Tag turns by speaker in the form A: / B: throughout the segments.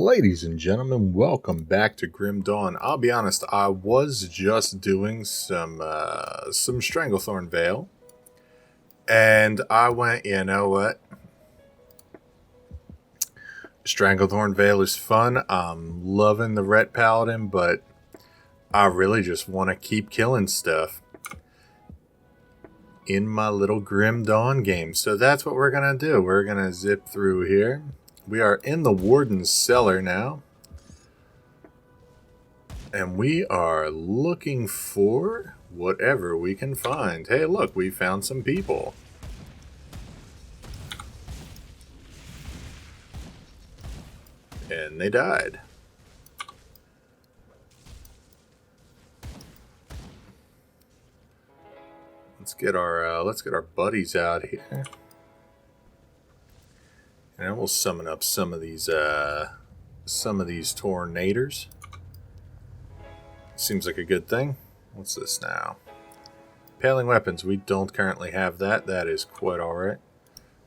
A: Ladies and gentlemen, welcome back to Grim Dawn. I'll be honest, I was just doing some Stranglethorn Vale, and I went, you know what? Stranglethorn Vale is fun. I'm loving the Ret Paladin, but I really just want to keep killing stuff in my little Grim Dawn game. So that's what we're going to do. We're going to zip through here. We are in the Warden's cellar now. And we are looking for whatever we can find. Hey, look, we found some people. And they died. Let's get our buddies out here. And we'll summon up some of these tornadoes. Seems like a good thing. What's this now? Paling weapons. We don't currently have that. That is quite alright.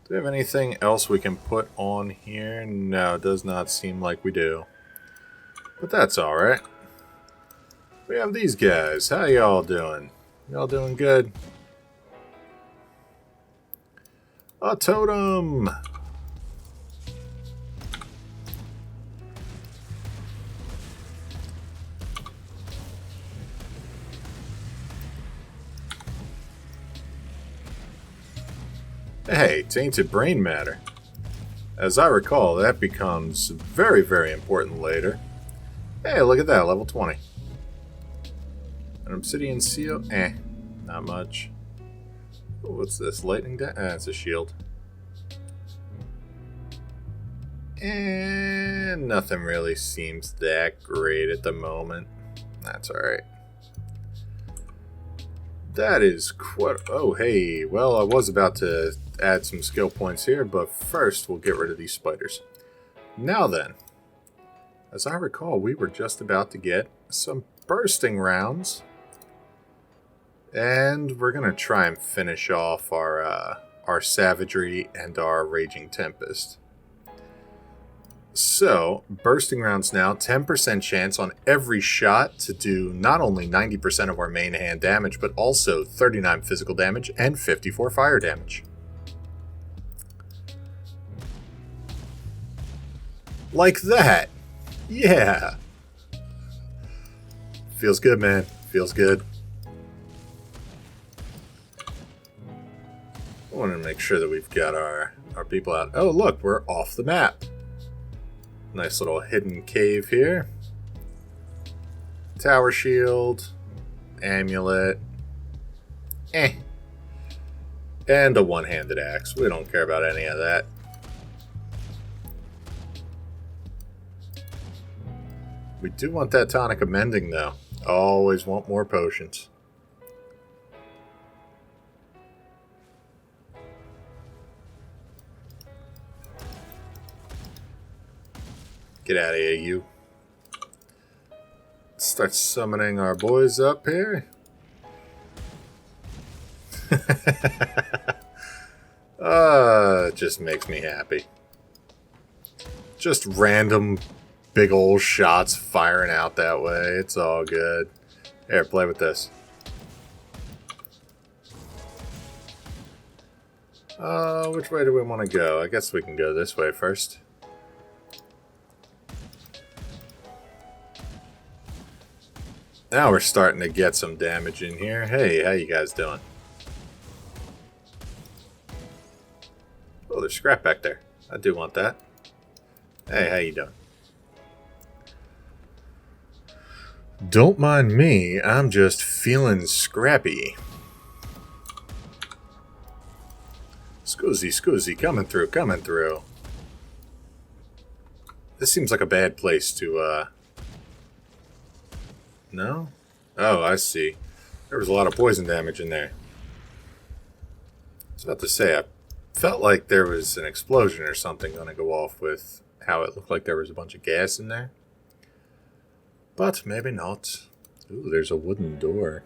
A: Do we have anything else we can put on here? No, it does not seem like we do. But that's alright. We have these guys. How y'all doing? Y'all doing good? A totem! Hey, tainted brain matter. As I recall, that becomes very, very important later. Hey, look at that, level 20. An obsidian seal? Not much. Ooh, what's this? Lightning dash? It's a shield. And nothing really seems that great at the moment. That's alright. That is quite... Oh, hey. Well, I was about to add some skill points here, but first we'll get rid of these spiders. Now then, as I recall, we were just about to get some bursting rounds. And we're going to try and finish off our savagery and our raging tempest. So, bursting rounds now, 10% chance on every shot to do not only 90% of our main hand damage, but also 39 physical damage and 54 fire damage. Like that! Yeah! Feels good, man. Feels good. I want to make sure that we've got our people out. Oh, look, we're off the map. Nice little hidden cave here. Tower shield. Amulet. And a one-handed axe. We don't care about any of that. We do want that tonic of mending, though. Always want more potions. Get out of here, you. Start summoning our boys up here. It just makes me happy. Just random big old shots firing out that way. It's all good. Here, play with this. Which way do we want to go? I guess we can go this way first. Now we're starting to get some damage in here. Hey, how you guys doing? Oh, there's scrap back there. I do want that. Hey, how you doing? Don't mind me, I'm just feeling scrappy. Scoozy, coming through. This seems like a bad place to, No? Oh, I see. There was a lot of poison damage in there. I was about to say, I felt like there was an explosion or something going to go off with how it looked like there was a bunch of gas in there. But maybe not. Ooh, there's a wooden door.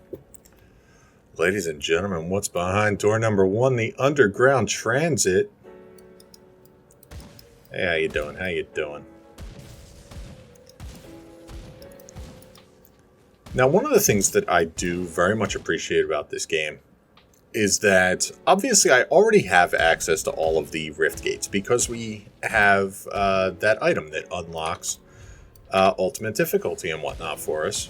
A: Ladies and gentlemen, what's behind door number 1? The underground transit. Hey, how you doing? Now, one of the things that I do very much appreciate about this game is that obviously I already have access to all of the rift gates because we have that item that unlocks ultimate difficulty and whatnot for us.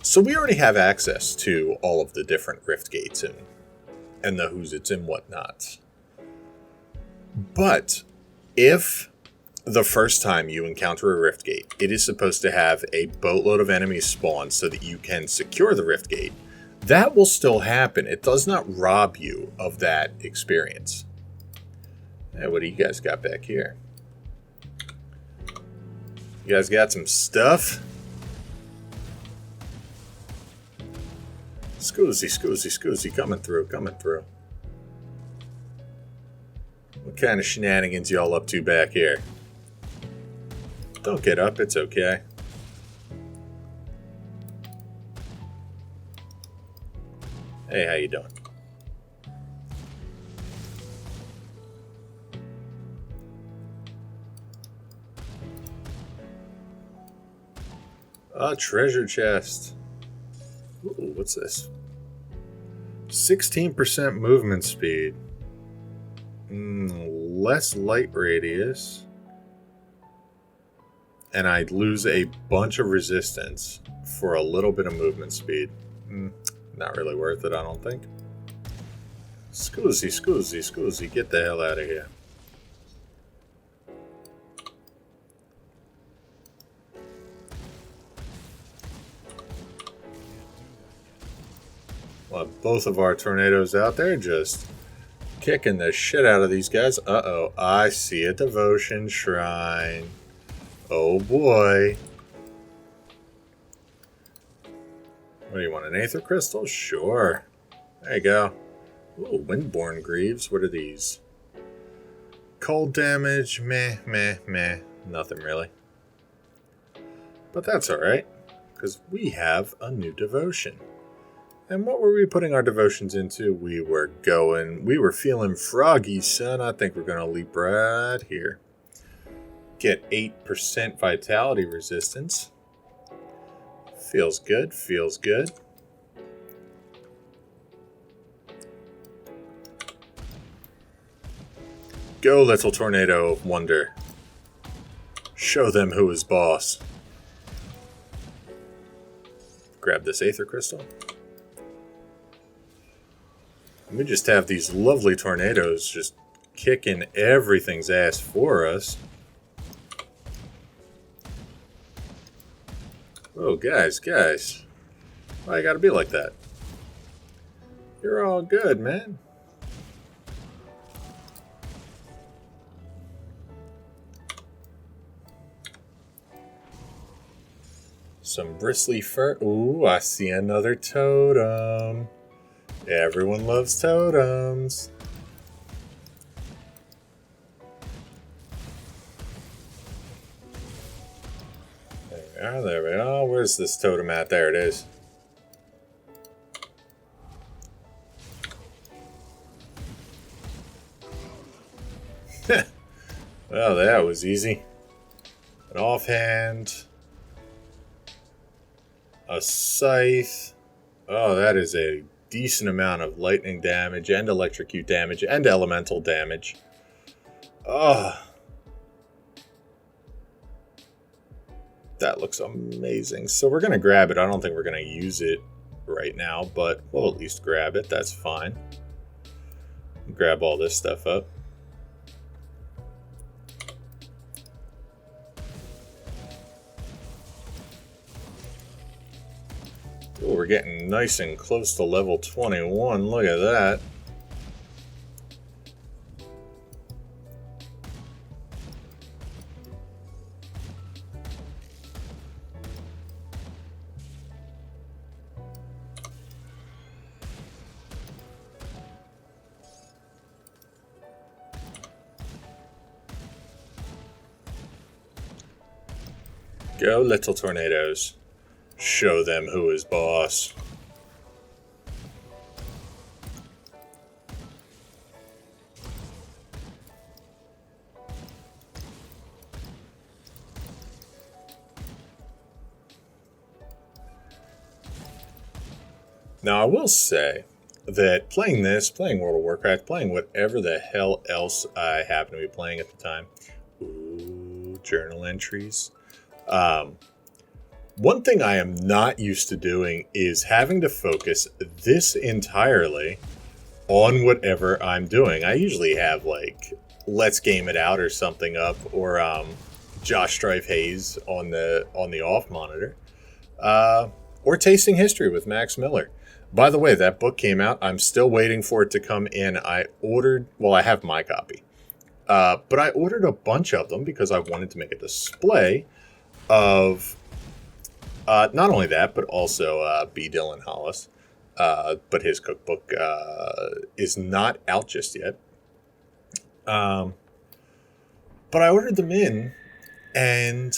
A: So we already have access to all of the different rift gates and the who's it's and whatnot. But if the first time you encounter a rift gate, it is supposed to have a boatload of enemies spawn so that you can secure the rift gate, that will still happen. It does not rob you of that experience. Hey, what do you guys got back here? You guys got some stuff? Scoozy, coming through. What kind of shenanigans y'all up to back here? Don't get up, it's okay. Hey, how you doing? A treasure chest. Ooh, what's this? 16% movement speed. Less light radius. And I lose a bunch of resistance for a little bit of movement speed. Not really worth it, I don't think. Scoozy, get the hell out of here. Well, both of our tornadoes out there just kicking the shit out of these guys. Uh-oh, I see a devotion shrine. Oh boy. What do you want, an aether crystal? Sure. There you go. Ooh, windborne greaves. What are these? Cold damage. Meh. Nothing really. But that's alright, because we have a new devotion. And what were we putting our devotions into? We were feeling froggy, son. I think we're going to leap right here. Get 8% vitality resistance. Feels good. Go, little tornado of wonder. Show them who is boss. Grab this aether crystal. We just have these lovely tornadoes just kicking everything's ass for us. Oh, guys. Why you gotta be like that? You're all good, man. Some bristly fur. Ooh, I see another totem. Everyone loves totems. There we are. Where's this totem at? There it is. Well, that was easy. An offhand. A scythe. Oh, that is a decent amount of lightning damage and electrocute damage and elemental damage. Oh. That looks amazing. So we're going to grab it. I don't think we're going to use it right now, but we'll at least grab it. That's fine. Grab all this stuff up. Ooh, we're getting nice and close to level 21. Look at that. Go, little tornadoes. Show them who is boss. Now, I will say that playing this, playing World of Warcraft, playing whatever the hell else I happen to be playing at the time, ooh, journal entries. Um, One thing I am not used to doing is having to focus this entirely on whatever I'm doing. I usually have like Let's Game It Out or something up, or Josh Strife Hayes on the off monitor, or Tasting History with Max Miller. By the way, that book came out. I'm still waiting for it to come in. I have my copy, but I ordered a bunch of them because I wanted to make a display of not only that, but also B. Dylan Hollis. But his cookbook is not out just yet. But I ordered them in, and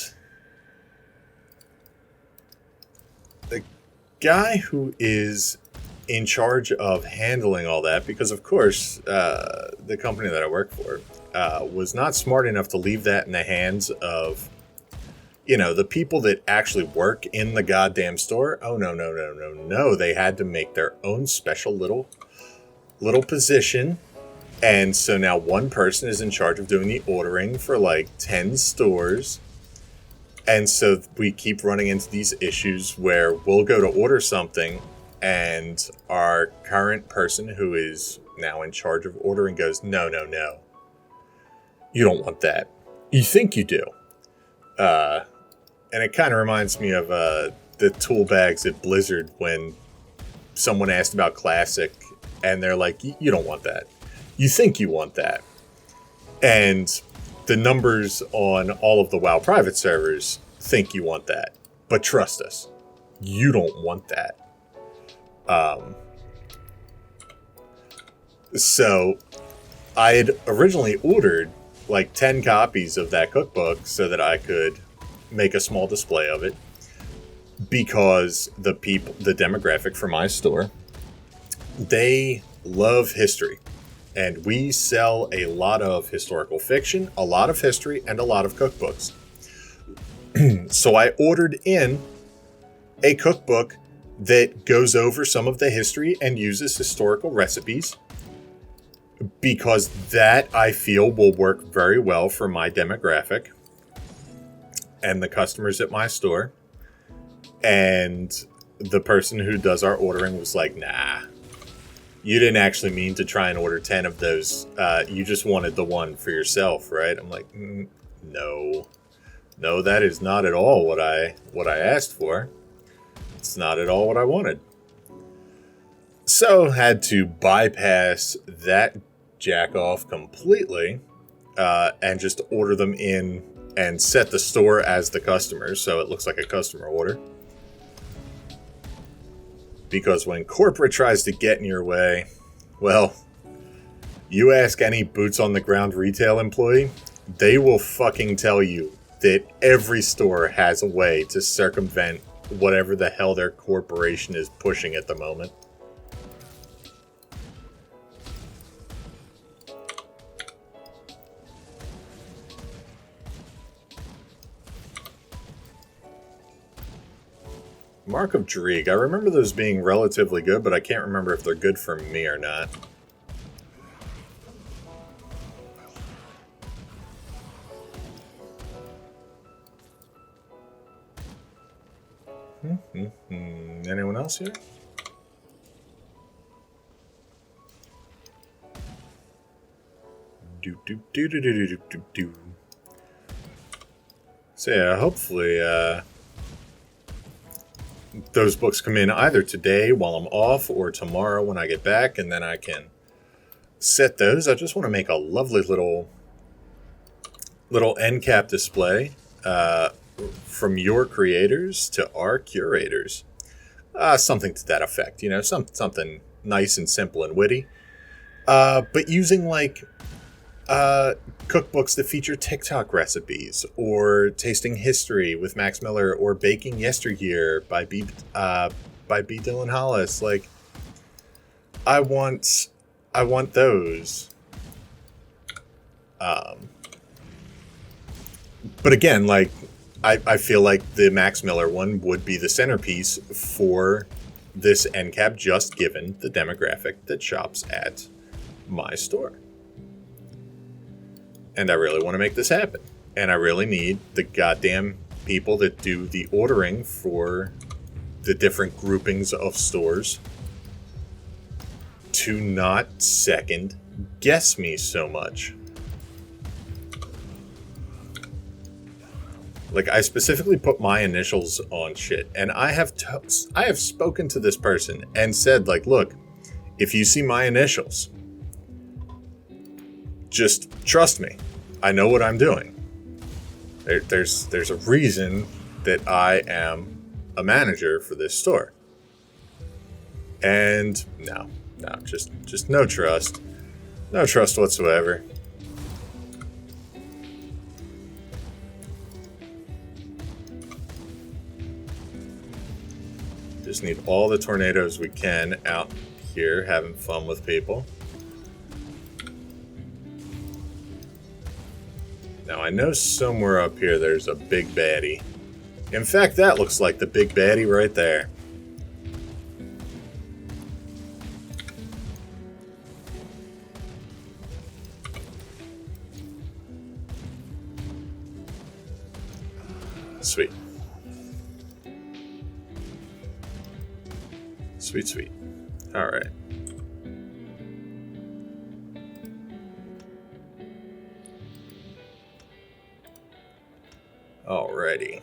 A: the guy who is in charge of handling all that, because of course the company that I work for was not smart enough to leave that in the hands of, you know, the people that actually work in the goddamn store. Oh, no. They had to make their own special little position. And so now one person is in charge of doing the ordering for like 10 stores. And so we keep running into these issues where we'll go to order something and our current person who is now in charge of ordering goes, no. You don't want that. You think you do. And it kind of reminds me of the tool bags at Blizzard when someone asked about Classic and they're like, you don't want that. You think you want that. And the numbers on all of the WoW private servers think you want that. But trust us, you don't want that. So I had originally ordered like 10 copies of that cookbook so that I could make a small display of it, because the demographic for my store, they love history, and we sell a lot of historical fiction, a lot of history, and a lot of cookbooks. So I ordered in a cookbook that goes over some of the history and uses historical recipes, because that I feel will work very well for my demographic and the customers at my store. And the person who does our ordering was like, nah, you didn't actually mean to try and order 10 of those. You just wanted the one for yourself, right? I'm like, no, that is not at all what I asked for. It's not at all what I wanted. So had to bypass that jack off completely, and just order them in and set the store as the customer, so it looks like a customer order. Because when corporate tries to get in your way, well, you ask any boots on the ground retail employee, they will fucking tell you that every store has a way to circumvent whatever the hell their corporation is pushing at the moment. Mark of Dreeg. I remember those being relatively good, but I can't remember if they're good for me or not. Anyone else here? Do. So yeah, hopefully those books come in either today while I'm off or tomorrow when I get back, and then I can set those. I just want to make a lovely little end cap display from your creators to our curators. Something to that effect, you know, something nice and simple and witty. But using like cookbooks that feature TikTok recipes, or Tasting History with Max Miller, or Baking Yesteryear by B. Dylan Hollis. Like, I want those. But again, like, I feel like the Max Miller one would be the centerpiece for this end cap just given the demographic that shops at my store. And I really want to make this happen. And I really need the goddamn people that do the ordering for the different groupings of stores to not second guess me so much. Like, I specifically put my initials on shit, and I have spoken to this person and said, like, look, if you see my initials, just trust me. I know what I'm doing. There's a reason that I am a manager for this store. And no, just no trust. No trust whatsoever. Just need all the tornadoes we can out here having fun with people. Now I know somewhere up here there's a big baddie. In fact, that looks like the big baddie right there. Sweet. Sweet, sweet. Alright. Alrighty.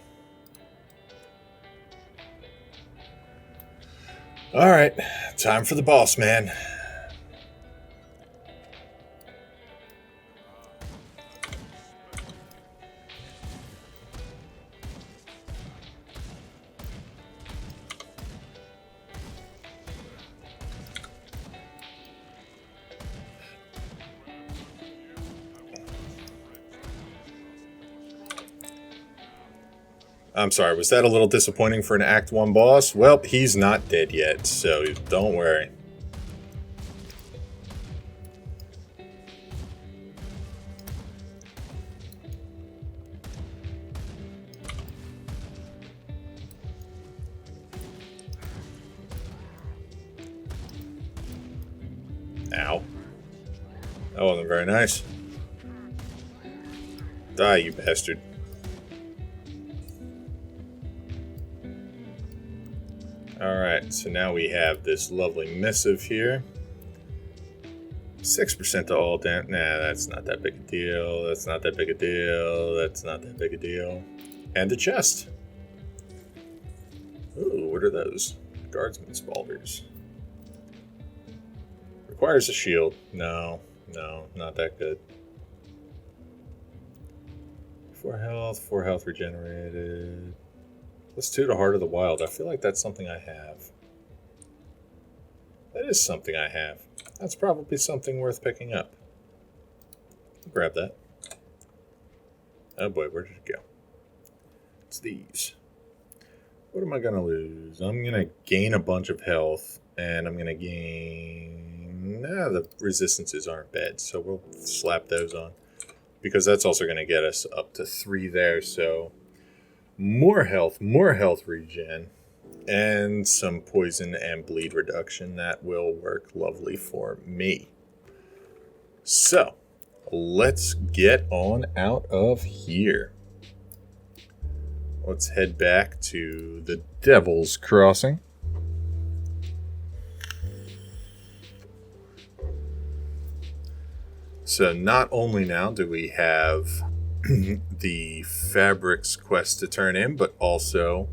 A: Alright. Time for the boss man. I'm sorry, was that a little disappointing for an Act 1 boss? Well, he's not dead yet, so don't worry. Ow. That wasn't very nice. Die, you bastard. Alright, so now we have this lovely missive here. 6% to all damage. Nah, that's not that big a deal. That's not that big a deal. That's not that big a deal. And a chest. Ooh, what are those? Guardsman's balders. Requires a shield. No, not that good. 4 health regenerated. +2 to Heart of the Wild. I feel like that's something I have. That is something I have. That's probably something worth picking up. Grab that. Oh boy, where did it go? It's these. What am I going to lose? I'm going to gain a bunch of health, and I'm going to gain... Nah, the resistances aren't bad, so we'll slap those on. Because that's also going to get us up to 3 there, so... More health regen, and some poison and bleed reduction. That will work lovely for me. So, let's get on out of here. Let's head back to the Devil's Crossing. So not only now do we have the Fabrics quest to turn in, but also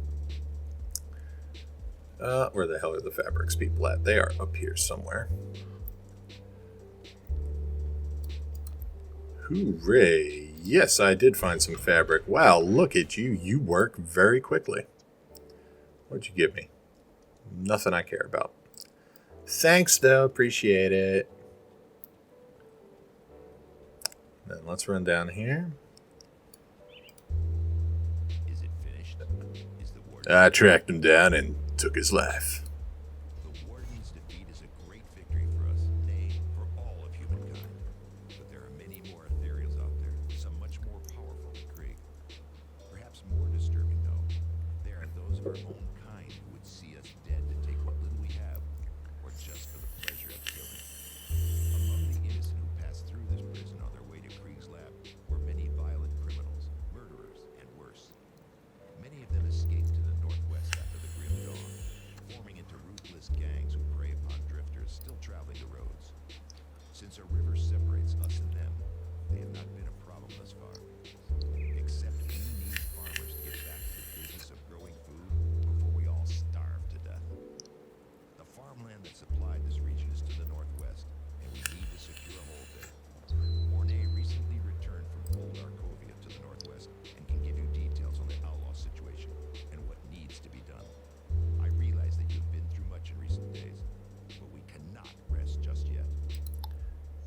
A: where the hell are the Fabrics people at? They are up here somewhere. Hooray! Yes, I did find some fabric. Wow, look at you. You work very quickly. What'd you give me? Nothing I care about. Thanks, though. Appreciate it. Then let's run down here. I tracked him down and took his life.
B: The Warden's defeat is a great victory for us, nay, for all of humankind. But there are many more ethereals out there, some much more powerful than Krieg. Perhaps more disturbing, though, there are those of our own kind who would see us dead to take what little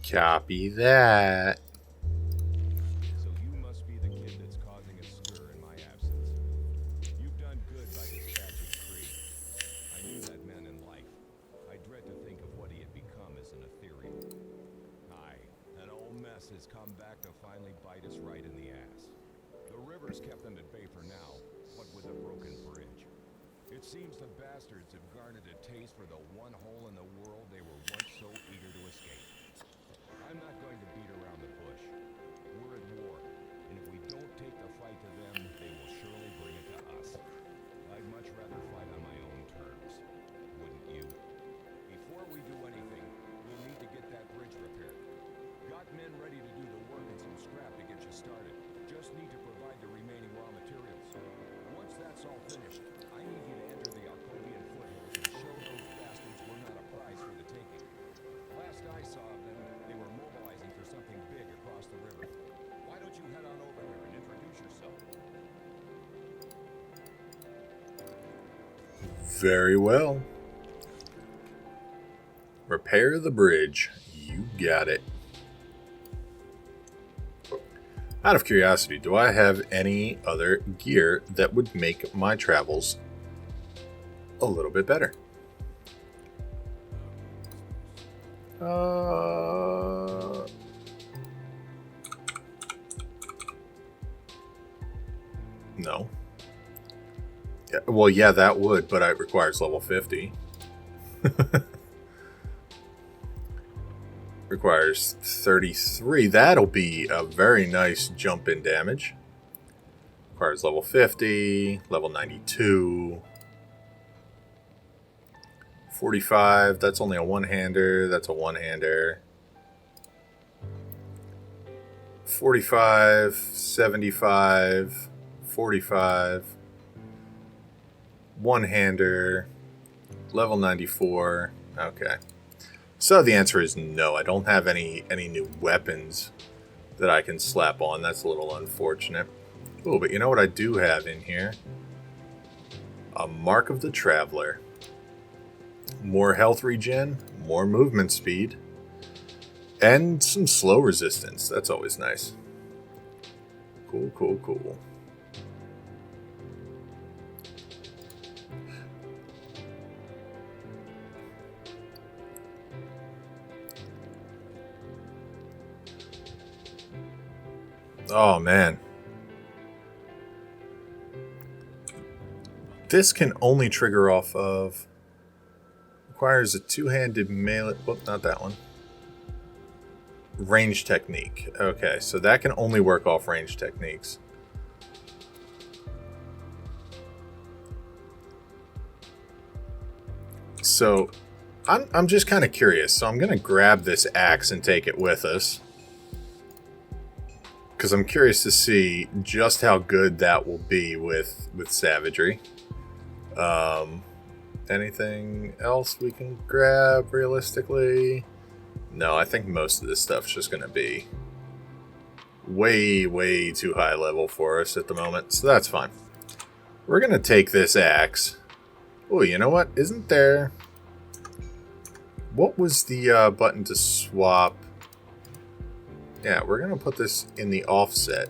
A: Copy that.
B: So you must be the kid that's causing a stir in my absence. You've done good by dispatching Kree. I knew that man in life. I dread to think of what he had become as an ethereal. Aye, that old mess has come back to finally bite us right in the ass. The river's kept them at bay for now, what with a broken bridge. It seems the bastards have garnered a taste for the one hole in the world they were once so eager to escape. I'm not going to beat around the bush. We're at war, and if we don't take the fight to them, they will surely bring it to us. I'd much rather fight on my own terms. Wouldn't you? Before we do anything, we'll need to get that bridge repaired. Got men ready to do the work and some scrap to get you started. Just need to provide the remaining raw materials. Once that's all finished, I need you to enter the Alcovian foothills and show those bastards we're not a prize for the taking. Last I saw of them, they were mobilizing for something big across the river. Why don't you head on over there and introduce yourself?
A: Very well. Repair the bridge. You got it. Out of curiosity, do I have any other gear that would make my travels a little bit better? No. Yeah, well, yeah, that would, but it requires level 50. Requires 33. That'll be a very nice jump in damage. Requires level 50, level 92. 45, that's only a one-hander. That's a one-hander. 45, 75, 45. One-hander. Level 94. Okay. So the answer is no. I don't have any new weapons that I can slap on. That's a little unfortunate. Oh, but you know what I do have in here? A Mark of the Traveler. More health regen, more movement speed, and some slow resistance. That's always nice. Cool, cool, cool. Oh, man. This can only trigger off of... Requires a two-handed melee... Whoop, not that one. Range technique. Okay, so that can only work off range techniques. So, I'm just kind of curious. So I'm going to grab this axe and take it with us. Because I'm curious to see just how good that will be with savagery. Anything else we can grab realistically? No, I think most of this stuff's just going to be way, way too high level for us at the moment. So that's fine. We're going to take this axe. Oh, you know what? Isn't there... What was the button to swap? Yeah, we're gonna put this in the offset,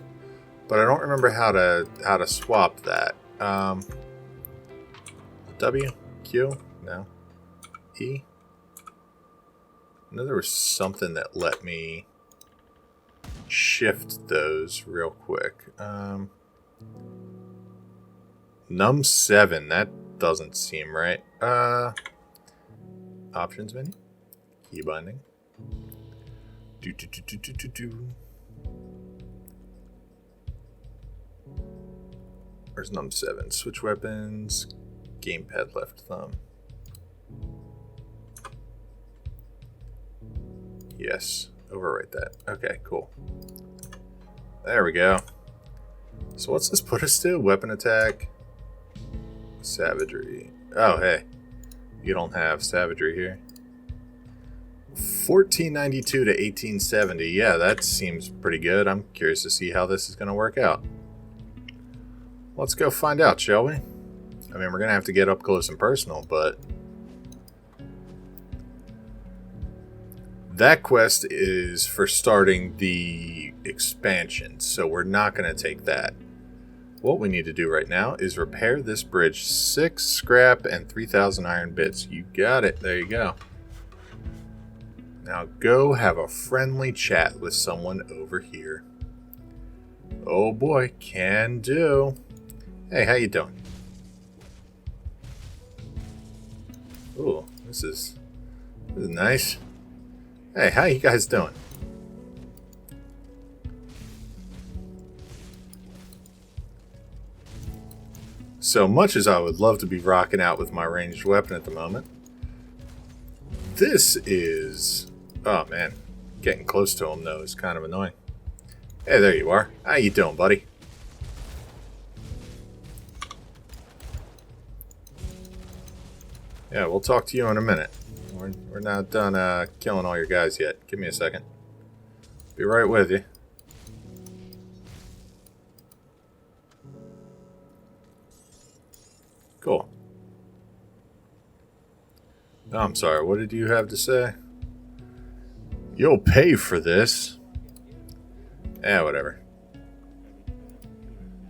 A: but I don't remember how to swap that. W, Q, no, E. I know there was something that let me shift those real quick. Num 7. That doesn't seem right. Options menu, key binding. Where's num 7? Switch weapons. Gamepad left thumb. Yes. Overwrite that. Okay, cool. There we go. So what's this put us to? Weapon attack. Savagery. Oh, hey. You don't have savagery here. 1492 to 1870. Yeah, that seems pretty good. I'm curious to see how this is going to work out. Let's go find out, shall we? I mean, we're going to have to get up close and personal, but... That quest is for starting the expansion, so we're not going to take that. What we need to do right now is repair this bridge. 6 scrap and 3,000 iron bits. You got it. There you go. Now go have a friendly chat with someone over here. Oh boy, can do. Hey, how you doing? Ooh, this is nice. Hey, how you guys doing? So much as I would love to be rocking out with my ranged weapon at the moment, this is... Oh man, getting close to him though is kind of annoying. Hey, there you are. How you doing, buddy? Yeah, we'll talk to you in a minute. We're not done killing all your guys yet. Give me a second. Be right with you. Cool. Oh, I'm sorry, what did you have to say? You'll pay for this. Yeah, whatever.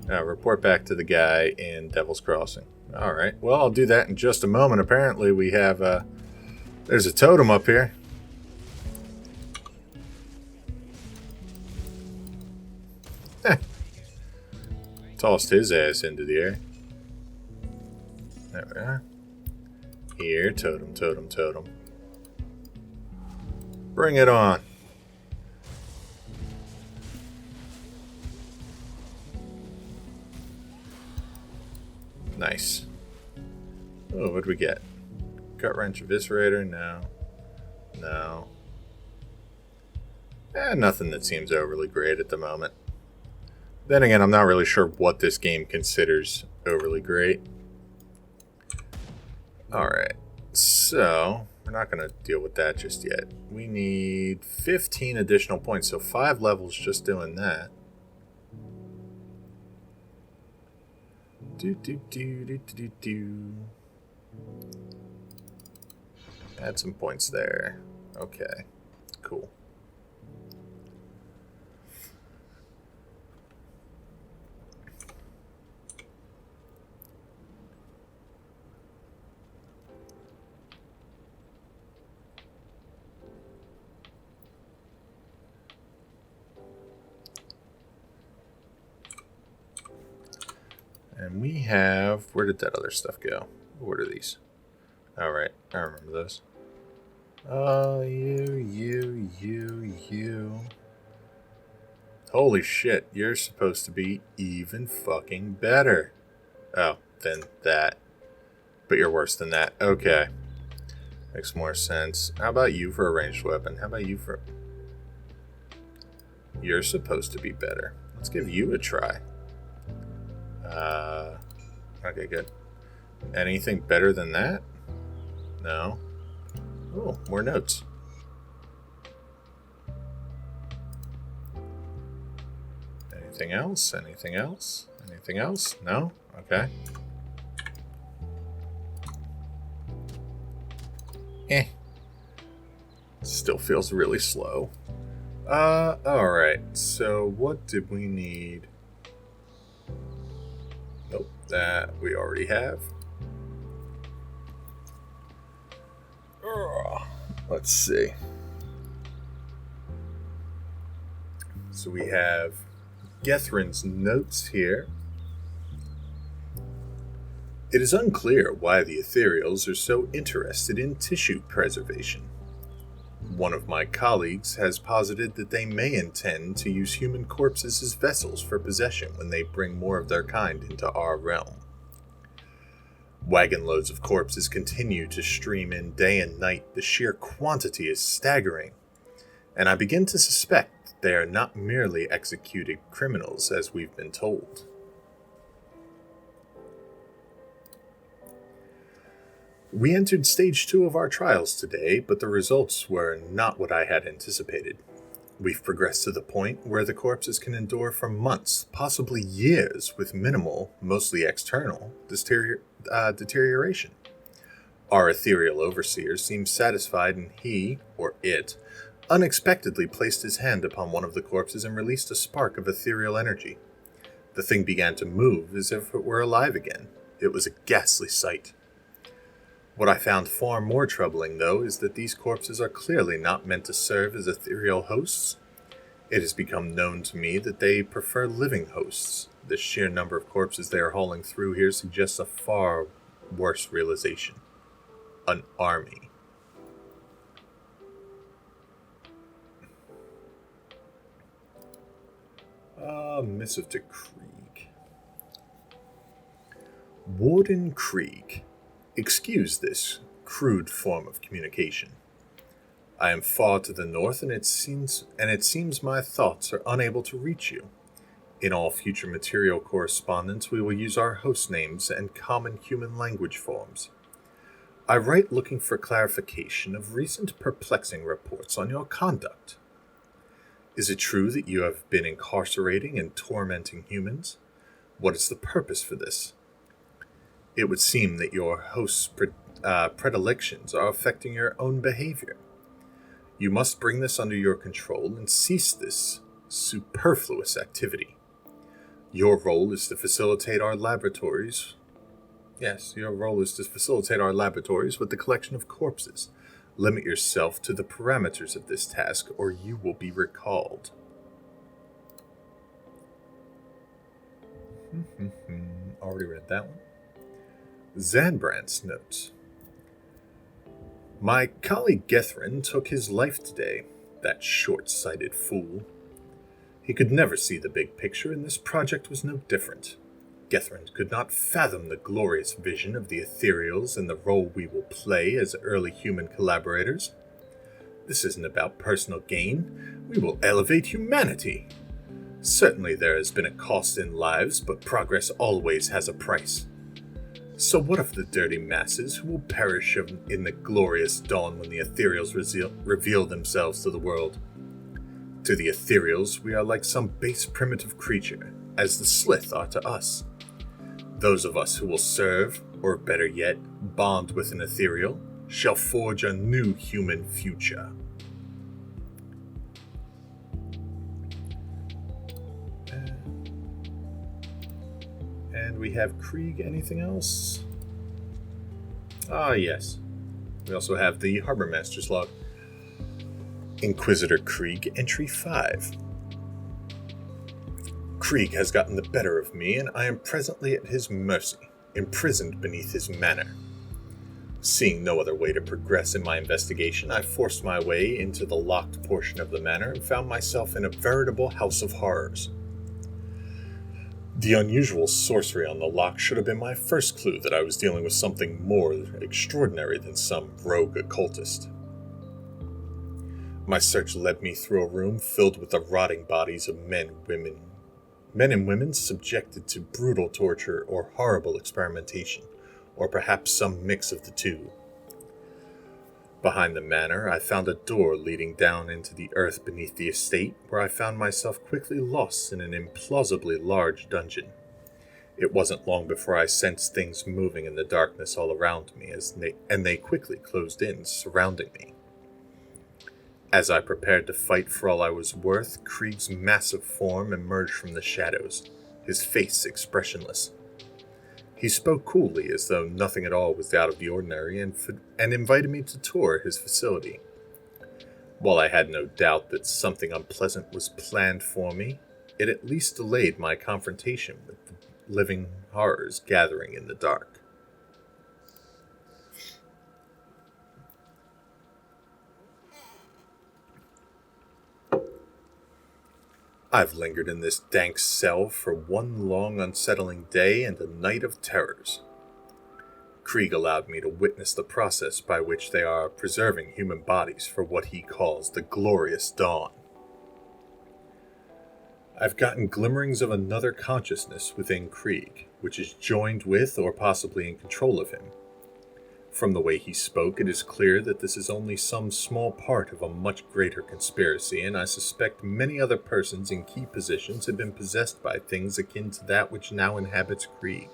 A: Now, report back to the guy in Devil's Crossing. Alright, well, I'll do that in just a moment. Apparently, we have, there's a totem up here. Tossed his ass into the air. There we are. Here, totem, totem, totem. Bring it on. Nice. Oh, what do we get? Gut wrench eviscerator? No. No. Nothing that seems overly great at the moment. Then again, I'm not really sure what this game considers overly great. Alright, so we're not going to deal with that just yet. We need 15 additional points, so 5 levels just doing that. Add some points there. Okay, cool. And we have... Where did that other stuff go? What are these? Alright, I remember those. Oh, you. Holy shit, you're supposed to be even fucking better. Oh, than that. But you're worse than that. Okay. Makes more sense. How about you for a ranged weapon? How about you for... You're supposed to be better. Let's give you a try. Okay, good. Anything better than that? No. Oh, more notes. Anything else? Anything else? Anything else? No? Okay. Still feels really slow. Alright. So what did we need? Nope, that we already have. Let's see. So we have Gethrin's notes here. It is unclear why the Ethereals are so interested in tissue preservation. One of my colleagues has posited that they may intend to use human corpses as vessels for possession when they bring more of their kind into our realm. Wagon loads of corpses continue to stream in day and night. The sheer quantity is staggering, and I begin to suspect they are not merely executed criminals as we've been told. We entered stage 2 of our trials today, but the results were not what I had anticipated. We've progressed to the point where the corpses can endure for months, possibly years, with minimal, mostly external, deterioration. Our ethereal overseer seems satisfied, and he, or it, unexpectedly placed his hand upon one of the corpses and released a spark of ethereal energy. The thing began to move as if it were alive again. It was a ghastly sight. What I found far more troubling, though, is that these corpses are clearly not meant to serve as ethereal hosts. It has become known to me that they prefer living hosts. The sheer number of corpses they are hauling through here suggests a far worse realization. An army. Missive to Krieg. Warden Krieg. Excuse this crude form of communication. I am far to the north, and it seems my thoughts are unable to reach you. In all future material correspondence, we will use our host names and common human language forms. I write looking for clarification of recent perplexing reports on your conduct. Is it true that you have been incarcerating and tormenting humans? What is the purpose for this? It would seem that your host's predilections are affecting your own behavior. You must bring this under your control and cease this superfluous activity. Your role is to facilitate our laboratories. Yes, your role is to facilitate our laboratories with the collection of corpses. Limit yourself to the parameters of this task, or you will be recalled. Already read that one. Zanbrandt's notes. My colleague Gethrin took his life today, that short-sighted fool. He could never see the big picture, and this project was no different. Gethrin could not fathom the glorious vision of the ethereals and the role we will play as early human collaborators. This isn't about personal gain. We will elevate humanity. Certainly there has been a cost in lives, but progress always has a price. So what of the dirty masses who will perish in the glorious dawn when the ethereals reveal themselves to the world? To the ethereals, we are like some base primitive creature, as the Slith are to us. Those of us who will serve, or better yet, bond with an ethereal, shall forge a new human future. And we have Krieg. Anything else? Ah, yes. We also have the Harbor Master's log. Inquisitor Krieg, Entry 5. Krieg has gotten the better of me, and I am presently at his mercy, imprisoned beneath his manor. Seeing no other way to progress in my investigation, I forced my way into the locked portion of the manor and found myself in a veritable house of horrors. The unusual sorcery on the lock should have been my first clue that I was dealing with something more extraordinary than some rogue occultist. My search led me through a room filled with the rotting bodies of men and women subjected to brutal torture or horrible experimentation, or perhaps some mix of the two. Behind the manor, I found a door leading down into the earth beneath the estate, where I found myself quickly lost in an implausibly large dungeon. It wasn't long before I sensed things moving in the darkness all around me, and they quickly closed in, surrounding me. As I prepared to fight for all I was worth, Krieg's massive form emerged from the shadows, his face expressionless. He spoke coolly, as though nothing at all was out of the ordinary, and invited me to tour his facility. While I had no doubt that something unpleasant was planned for me, it at least delayed my confrontation with the living horrors gathering in the dark. I've lingered in this dank cell for one long unsettling day and a night of terrors. Krieg allowed me to witness the process by which they are preserving human bodies for what he calls the glorious dawn. I've gotten glimmerings of another consciousness within Krieg, which is joined with or possibly in control of him. From the way he spoke, it is clear that this is only some small part of a much greater conspiracy, and I suspect many other persons in key positions have been possessed by things akin to that which now inhabits Krieg.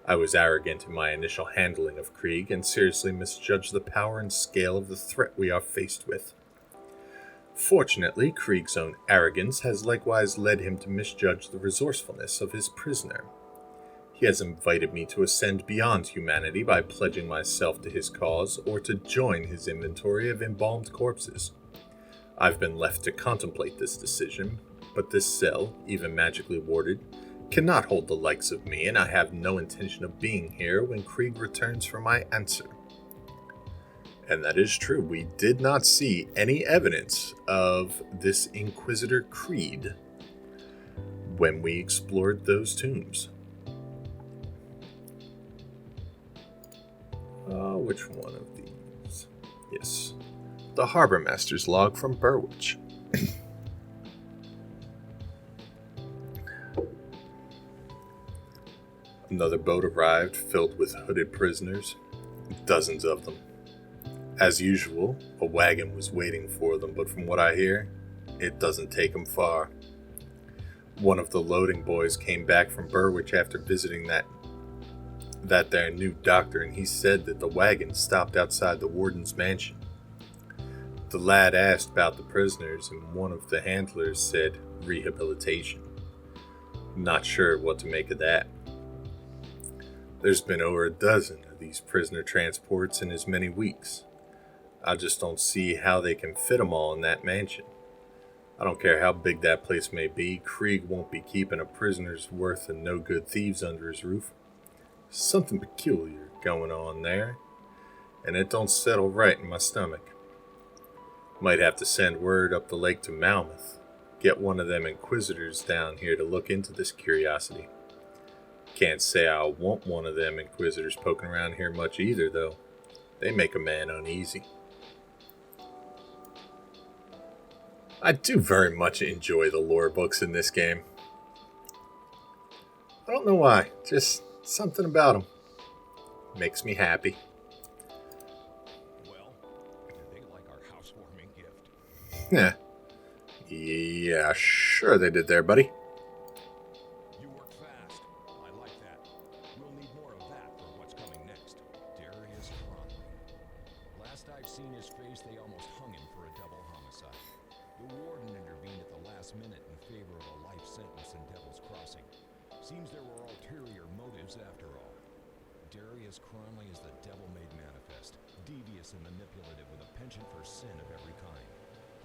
A: I was arrogant in my initial handling of Krieg, and seriously misjudged the power and scale of the threat we are faced with. Fortunately, Krieg's own arrogance has likewise led him to misjudge the resourcefulness of his prisoner. He has invited me to ascend beyond humanity by pledging myself to his cause or to join his inventory of embalmed corpses. I've been left to contemplate this decision, but this cell, even magically warded, cannot hold the likes of me, and I have no intention of being here when Krieg returns for my answer. And that is true. We did not see any evidence of this Inquisitor Creed when we explored those tombs. Which one of these? Yes. The Harbor Master's log from Burwich. Another boat arrived filled with hooded prisoners, dozens of them. As usual, a wagon was waiting for them, but from what I hear, it doesn't take them far. One of the loading boys came back from Burwich after visiting that their new doctor, and he said that the wagon stopped outside the warden's mansion. The lad asked about the prisoners, and one of the handlers said rehabilitation. Not sure what to make of that. There's been over a dozen of these prisoner transports in as many weeks. I just don't see how they can fit them all in that mansion. I don't care how big that place may be, Krieg won't be keeping a prisoner's worth and no good thieves under his roof. Something peculiar going on there, and it don't settle right in my stomach. Might have to send word up the lake to Malmouth. Get one of them inquisitors down here to look into this curiosity. Can't say I want one of them inquisitors poking around here much either, though. They make a man uneasy. I do very much enjoy the lore books in this game. I don't know why, just something about them makes me happy.
B: Well, did they like our housewarming gift?
A: Yeah, sure they did there, buddy.
B: You work fast. I like that. We'll need more of that for what's coming next. Darius Cromley. Last I've seen his face, they almost hung him for a double homicide. The warden intervened at the last minute in favor of a life sentence in Devil's Crossing. Seems there were ulterior motives after all. Darius Cromley is the devil made manifest, devious and manipulative with a penchant for sin of every kind.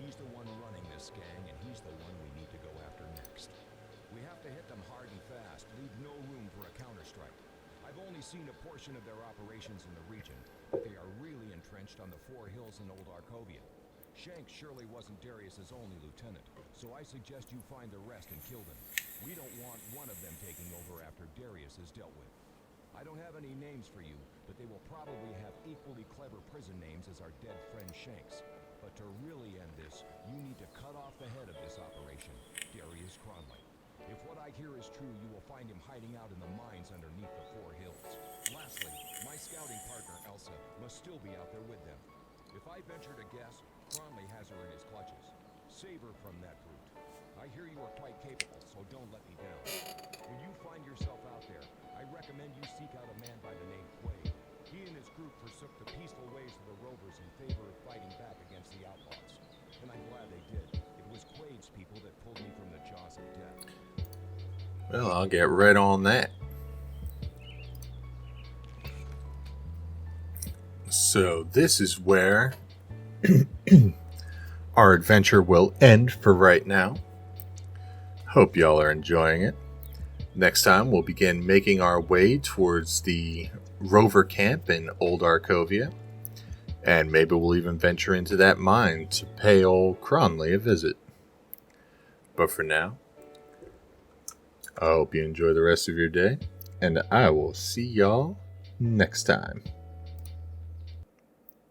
B: He's the one running this gang, and he's the one we need to go after next. We have to hit them hard and fast, leave no room for a counterstrike. I've only seen a portion of their operations in the region, but they are really entrenched on the Four Hills in Old Arkovia. Shanks surely wasn't Darius's only lieutenant, so I suggest you find the rest and kill them. We don't want one of them taking over after Darius is dealt with. I don't have any names for you, but they will probably have equally clever prison names as our dead friend Shanks. But to really end this, you need to cut off the head of this operation, Darius Cromley. If what I hear is true, you will find him hiding out in the mines underneath the Four Hills. Lastly, my scouting partner, Elsa, must still be out there with them. If I venture to guess, Cromley has her in his clutches. Save her from that brute. I hear you are quite capable, so don't let me down. When you find yourself out there, I recommend you seek out a man by the name Quaid. He and his group forsook the peaceful ways of the Rovers in favor of fighting back against the outlaws. And I'm glad they did. It was Quaid's people that pulled me from the jaws of death.
A: Well, I'll get right on that. So this is where our adventure will end for right now. Hope y'all are enjoying it. Next time we'll begin making our way towards the Rover camp in Old Arkovia, and maybe we'll even venture into that mine to pay old Cronley a visit. But for now, I hope you enjoy the rest of your day, and I will see y'all next time.